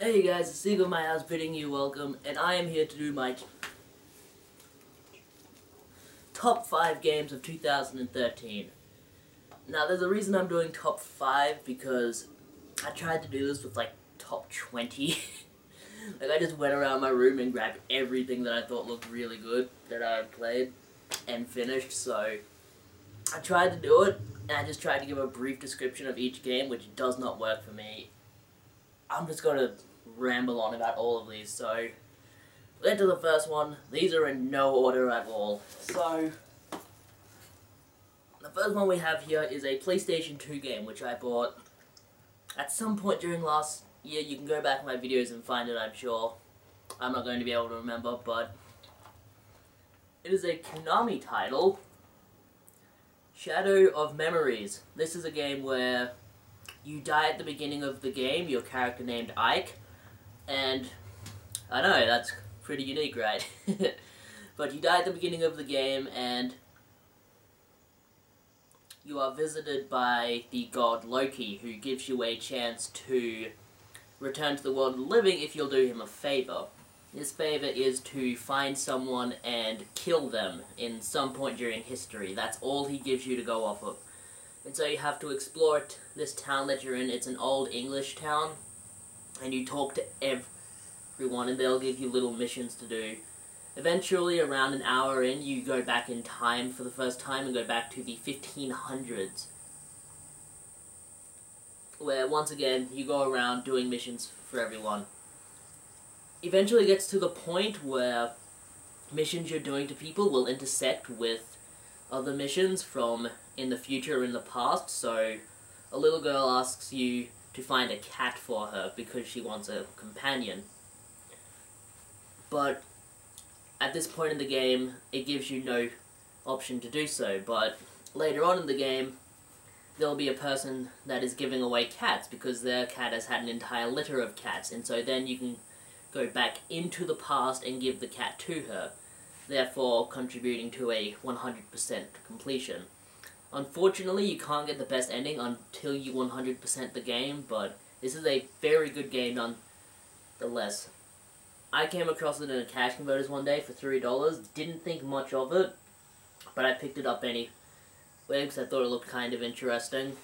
Hey guys, it's Segaofmyhouse bidding you welcome, and I am here to do my top 5 games of 2013. Now, there's a reason I'm doing top 5, because I tried to do this with, top 20. Like, I just went around my room and grabbed everything that I thought looked really good that I had played and finished, so I tried to do it, and I just tried to give a brief description of each game, which does not work for me. I'm just gonna ramble on about all of these, so we'll get to the first one. These are in no order at all. So, the first one we have here is a PlayStation 2 game, which I bought at some point during last year. You can go back in my videos and find it, I'm sure. I'm not going to be able to remember, but it is a Konami title, Shadow of Memories. This is a game where you die at the beginning of the game, your character named Ike, and I know, that's pretty unique, right? But you die at the beginning of the game, and you are visited by the god Loki, who gives you a chance to return to the world of the living if you'll do him a favor. His favor is to find someone and kill them in some point during history. That's all he gives you to go off of. And so you have to explore this town that you're in. It's an old English town, and you talk to everyone, and they'll give you little missions to do. Eventually, around an hour in, you go back in time for the first time and go back to the 1500s, where, once again, you go around doing missions for everyone. Eventually it gets to the point where missions you're doing to people will intersect with other missions from in the future or in the past. So a little girl asks you to find a cat for her because she wants a companion. But at this point in the game, it gives you no option to do so. But later on in the game, there'll be a person that is giving away cats because their cat has had an entire litter of cats. And so then you can go back into the past and give the cat to her, therefore contributing to a 100% completion. Unfortunately, you can't get the best ending until you 100% the game, but this is a very good game nonetheless. I came across it in a cash converters one day for $3, didn't think much of it, but I picked it up anyway because I thought it looked kind of interesting.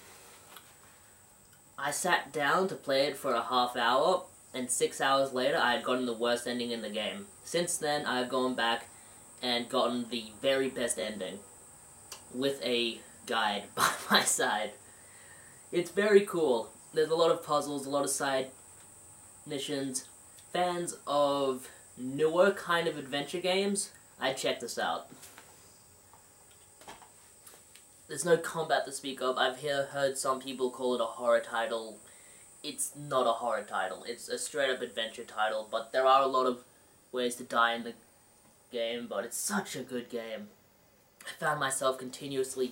I sat down to play it for a half hour, and 6 hours later I had gotten the worst ending in the game. Since then, I have gone back and gotten the very best ending, with a guide by my side. It's very cool. There's a lot of puzzles, a lot of side missions. Fans of newer kind of adventure games, I'd check this out. There's no combat to speak of. I've heard some people call it a horror title. It's not a horror title. It's a straight-up adventure title, but there are a lot of ways to die in the game, but it's such a good game. I found myself continuously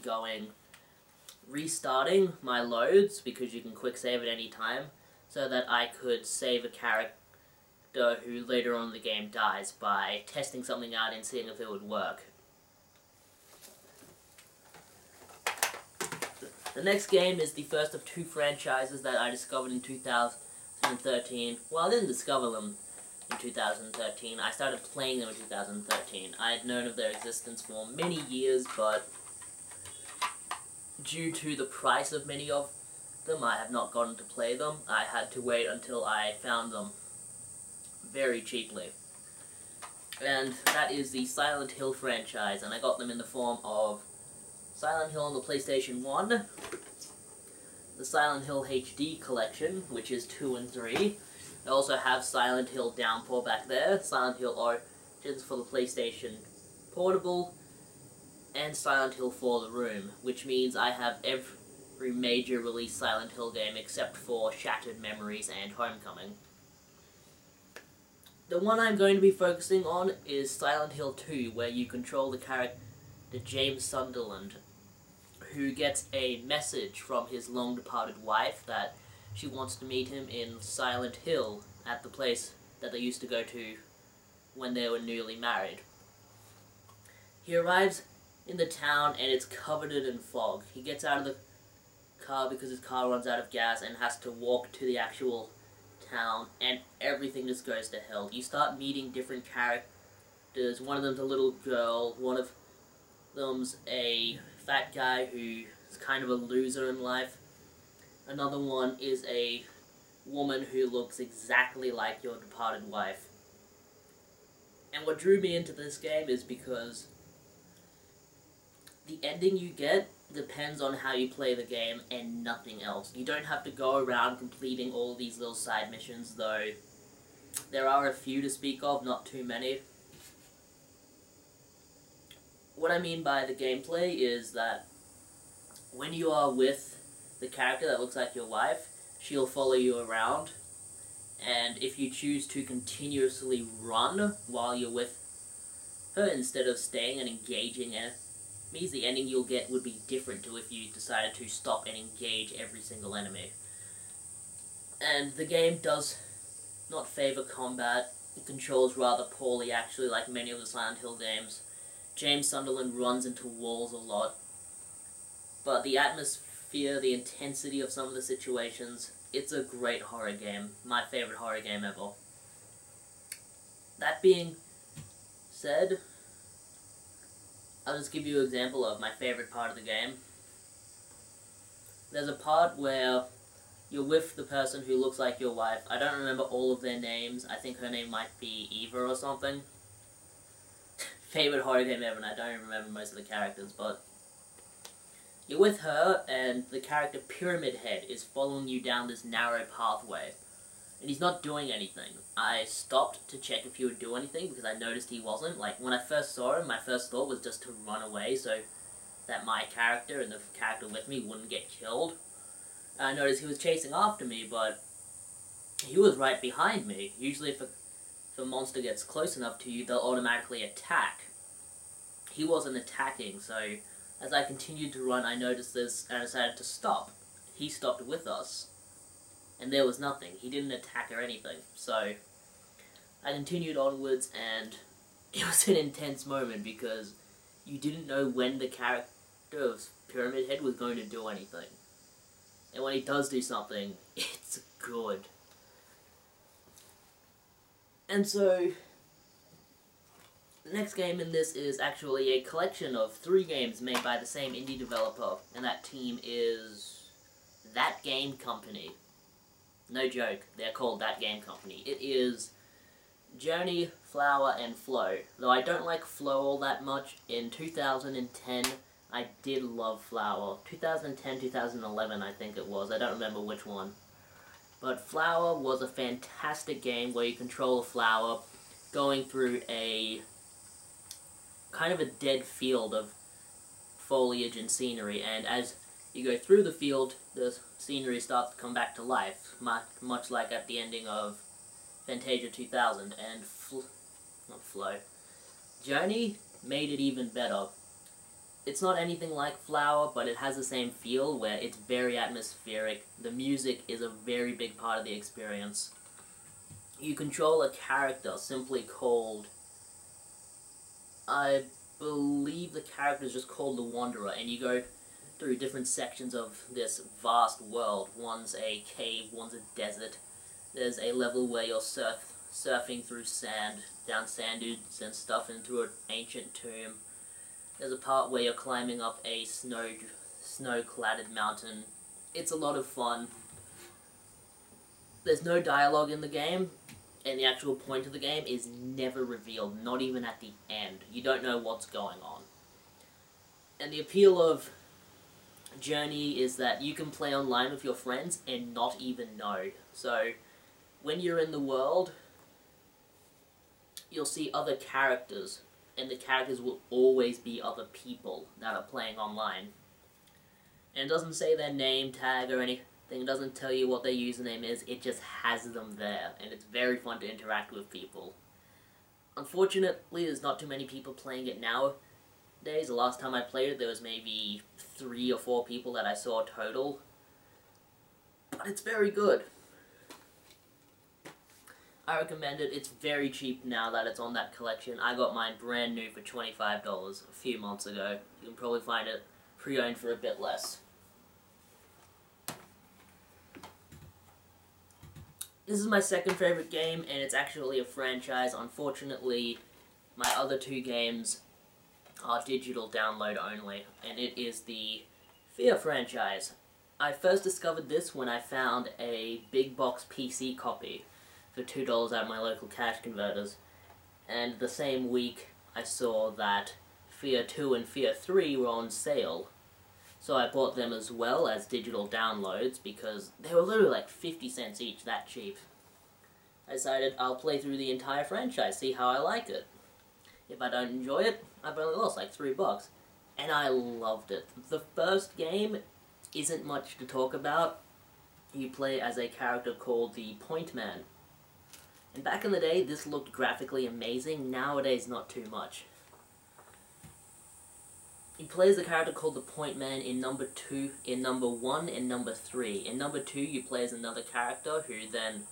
restarting my loads, because you can quick save at any time, so that I could save a character who later on in the game dies by testing something out and seeing if it would work. The next game is the first of 2 franchises that I discovered in 2013. Well, I didn't discover them in 2013. I started playing them in 2013. I had known of their existence for many years, but due to the price of many of them, I have not gotten to play them. I had to wait until I found them very cheaply. And that is the Silent Hill franchise, and I got them in the form of Silent Hill on the PlayStation 1, the Silent Hill HD collection, which is 2 and 3. I also have Silent Hill Downpour back there, Silent Hill Origins for the PlayStation Portable, and Silent Hill for the Room, which means I have every major release Silent Hill game except for Shattered Memories and Homecoming. The one I'm going to be focusing on is Silent Hill 2, where you control the character James Sunderland, who gets a message from his long-departed wife that she wants to meet him in Silent Hill at the place that they used to go to when they were newly married. He arrives in the town and it's covered in fog. He gets out of the car because his car runs out of gas and has to walk to the actual town, and everything just goes to hell. You start meeting different characters. One of them's a little girl, one of them's a fat guy who's kind of a loser in life. Another one is a woman who looks exactly like your departed wife. And what drew me into this game is because the ending you get depends on how you play the game and nothing else. You don't have to go around completing all these little side missions, though there are a few to speak of, not too many. What I mean by the gameplay is that when you are with the character that looks like your wife, she'll follow you around, and if you choose to continuously run while you're with her instead of staying and engaging enemies, the ending you'll get would be different to if you decided to stop and engage every single enemy. And the game does not favour combat. It controls rather poorly, actually, like many of the Silent Hill games. James Sunderland runs into walls a lot, but the atmosphere, the intensity of some of the situations, it's a great horror game. My favourite horror game ever. That being said, I'll just give you an example of my favourite part of the game. There's a part where you're with the person who looks like your wife. I don't remember all of their names. I think her name might be Eva or something. Favorite horror game ever, and I don't even remember most of the characters, but you're with her, and the character Pyramid Head is following you down this narrow pathway, and he's not doing anything. I stopped to check if he would do anything, because I noticed he wasn't. Like, when I first saw him, my first thought was just to run away, so that my character and the character with me wouldn't get killed. And I noticed he was chasing after me, but he was right behind me. Usually if a monster gets close enough to you, they'll automatically attack. He wasn't attacking, so as I continued to run, I noticed this and I decided to stop. He stopped with us, and there was nothing. He didn't attack or anything, so I continued onwards, and it was an intense moment because you didn't know when the character of Pyramid Head was going to do anything. And when he does do something, it's good. And so, the next game in this is actually a collection of 3 games made by the same indie developer, and that team is That Game Company. No joke, they're called That Game Company. It is Journey, Flower, and Flow. Though I don't like Flow all that much, in 2010 I did love Flower. 2010, 2011 I think it was, I don't remember which one. But Flower was a fantastic game where you control a flower going through a kind of a dead field of foliage and scenery, and as you go through the field, the scenery starts to come back to life, much like at the ending of Fantasia 2000, and Journey made it even better. It's not anything like Flower, but it has the same feel where it's very atmospheric. The music is a very big part of the experience. You control a character simply called, I believe the character is just called the Wanderer, and you go through different sections of this vast world. One's a cave, one's a desert. There's a level where you're surfing through sand, down sand dunes and stuff, into an ancient tomb. There's a part where you're climbing up a snow-cladded mountain. It's a lot of fun. There's no dialogue in the game, and the actual point of the game is never revealed, not even at the end. You don't know what's going on. And the appeal of Journey is that you can play online with your friends and not even know. So, when you're in the world, you'll see other characters, and the characters will always be other people that are playing online. And it doesn't say their name tag or anything, it doesn't tell you what their username is, it just has them there, and it's very fun to interact with people. Unfortunately, there's not too many people playing it nowadays. The last time I played it, there was maybe 3 or 4 people that I saw total. But it's very good. I recommend it. It's very cheap now that it's on that collection. I got mine brand new for $25 a few months ago. You can probably find it pre-owned for a bit less. This is my second favorite game, and it's actually a franchise. Unfortunately, my other two games are digital download only, and it is the Fear franchise. I first discovered this when I found a big box PC copy for $2 at my local cash converters, and the same week I saw that Fear 2 and Fear 3 were on sale. So I bought them as well as digital downloads because they were literally like 50 cents each, that cheap. I decided I'll play through the entire franchise, see how I like it. If I don't enjoy it, I've only lost like $3. And I loved it. The first game isn't much to talk about. You play as a character called the Point Man. And back in the day, this looked graphically amazing. Nowadays, not too much. You play as a character called the Point Man in number 2, in number 1, and number 3. In number 2, you play as another character who then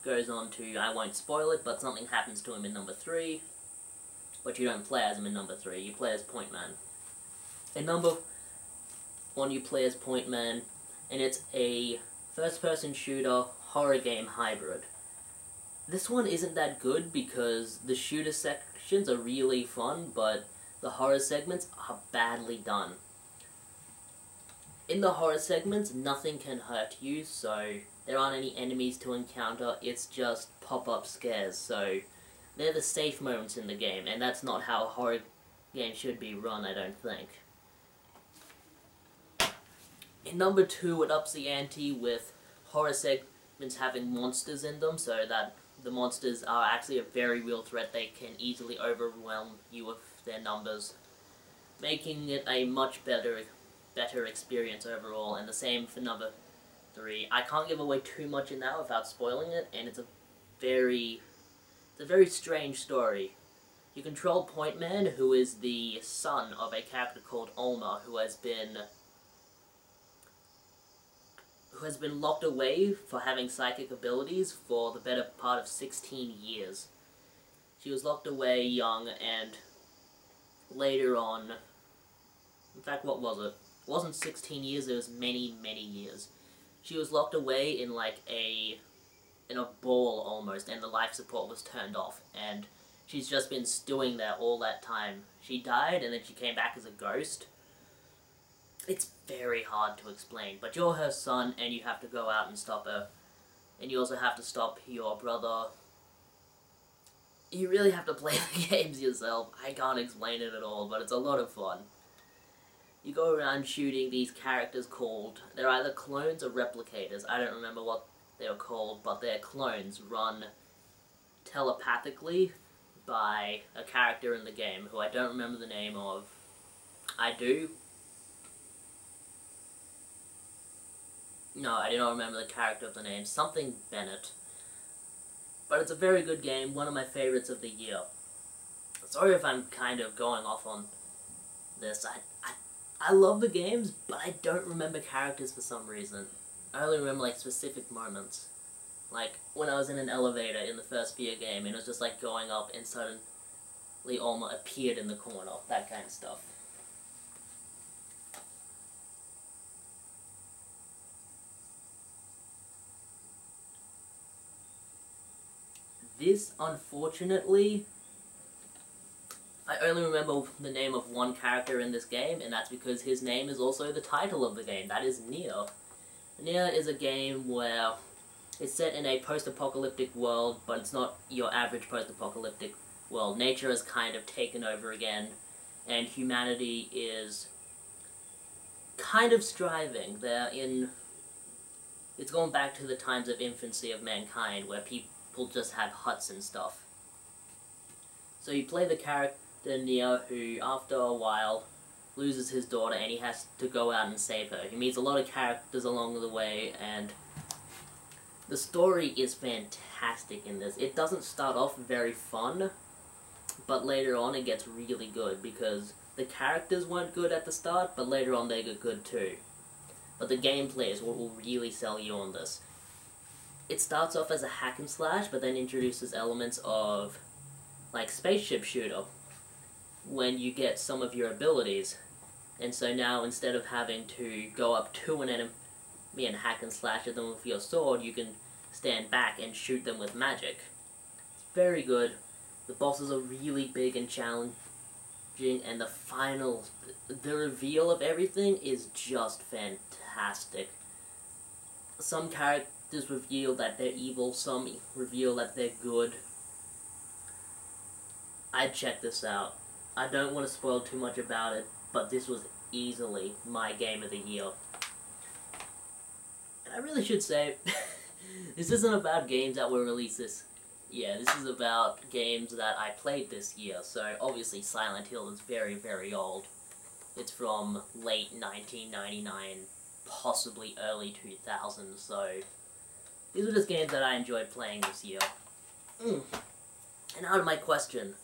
goes on to, I won't spoil it, but something happens to him in number 3. But you don't play as him in number 3, you play as Point Man. In number 1, you play as Point Man, and it's a first-person shooter horror game hybrid. This one isn't that good because the shooter sections are really fun, but the horror segments are badly done. In the horror segments, nothing can hurt you, so there aren't any enemies to encounter, it's just pop-up scares, so they're the safe moments in the game, and that's not how a horror game should be run, I don't think. In number 2, it ups the ante with horror segments having monsters in them, so that the monsters are actually a very real threat. They can easily overwhelm you with their numbers, making it a much better experience overall, and the same for number 3. I can't give away too much in that without spoiling it, and it's a very strange story. You control Point Man, who is the son of a character called Ulma, who has been locked away for having psychic abilities for the better part of 16 years. She was locked away young, and later on, in fact, what was it? It wasn't 16 years, it was many, many years. She was locked away in in a ball almost, and the life support was turned off, and she's just been stewing there all that time. She died, and then she came back as a ghost. It's very hard to explain, but you're her son, and you have to go out and stop her. And you also have to stop your brother. You really have to play the games yourself. I can't explain it at all, but it's a lot of fun. You go around shooting these characters called, they're either clones or replicators. I don't remember what they were called, but they're clones run telepathically by a character in the game who I don't remember the name of. I do. No, I do not remember the character of the name. Something Bennett. But it's a very good game, one of my favorites of the year. Sorry if I'm kind of going off on this. I love the games, but I don't remember characters for some reason. I only remember specific moments. Like when I was in an elevator in the first Fear game, and it was just going up, and suddenly Alma appeared in the corner. That kind of stuff. This, unfortunately, I only remember the name of one character in this game, and that's because his name is also the title of the game. That is Nier. Nier is a game where it's set in a post-apocalyptic world, but it's not your average post-apocalyptic world. Nature has kind of taken over again, and humanity is kind of striving. It's going back to the times of infancy of mankind, where people just have huts and stuff. So you play the character Nier, who after a while loses his daughter, and he has to go out and save her. He meets a lot of characters along the way, and the story is fantastic in this. It doesn't start off very fun, but later on it gets really good, because the characters weren't good at the start, but later on they get good too. But the gameplay is what will really sell you on this. It starts off as a hack and slash, but then introduces elements of spaceship shooter when you get some of your abilities. And so now, instead of having to go up to an enemy and hack and slash at them with your sword, you can stand back and shoot them with magic. It's very good. The bosses are really big and challenging, and the reveal of everything is just fantastic. Some characters reveal that they're evil, some reveal that they're good. I'd check this out. I don't want to spoil too much about it, but this was easily my game of the year. And I really should say, this isn't about games that were released this year. This is about games that I played this year. So obviously Silent Hill is very, very old. It's from late 1999, possibly early 2000s, so these are just games that I enjoyed playing this year. And now to my question.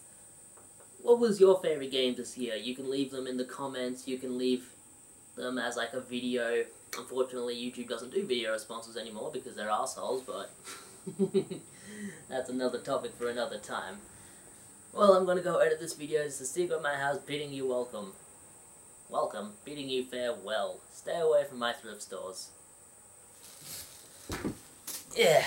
What was your favorite game this year? You can leave them in the comments, you can leave them as like a video. Unfortunately, YouTube doesn't do video responses anymore because they're assholes, but that's another topic for another time. Well, I'm gonna go edit this video. This is Segaofmyhouse bidding you welcome. Welcome, bidding you farewell. Stay away from my thrift stores. Yeah.